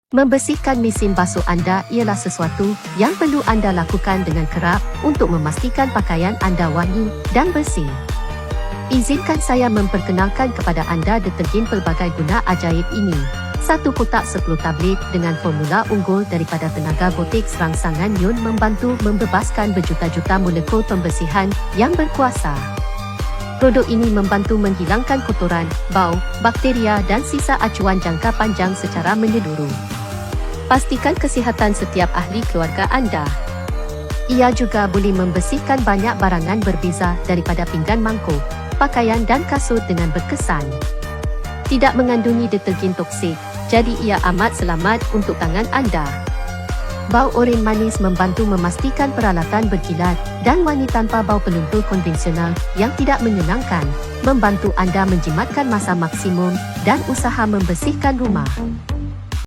Membersihkan mesin basuh anda ialah sesuatu yang perlu anda lakukan dengan kerap untuk memastikan pakaian anda wangi dan bersih. Izinkan saya memperkenalkan kepada anda deterjen pelbagai guna ajaib ini. Satu kotak 10 tablet dengan formula unggul daripada tenaga botik serangsangan ion membantu membebaskan berjuta-juta molekul pembersihan yang berkuasa. Produk ini membantu menghilangkan kotoran, bau, bakteria dan sisa acuan jangka panjang secara menyeluruh. Pastikan kesihatan setiap ahli keluarga anda. Ia juga boleh membersihkan banyak barangan berbeza daripada pinggan mangkuk, pakaian dan kasut dengan berkesan. Tidak mengandungi deterjen toksik, jadi ia amat selamat untuk tangan anda. Bau oren manis membantu memastikan peralatan berkilat dan wangi tanpa bau peluntur konvensional yang tidak menyenangkan, membantu anda menjimatkan masa maksimum dan usaha membersihkan rumah.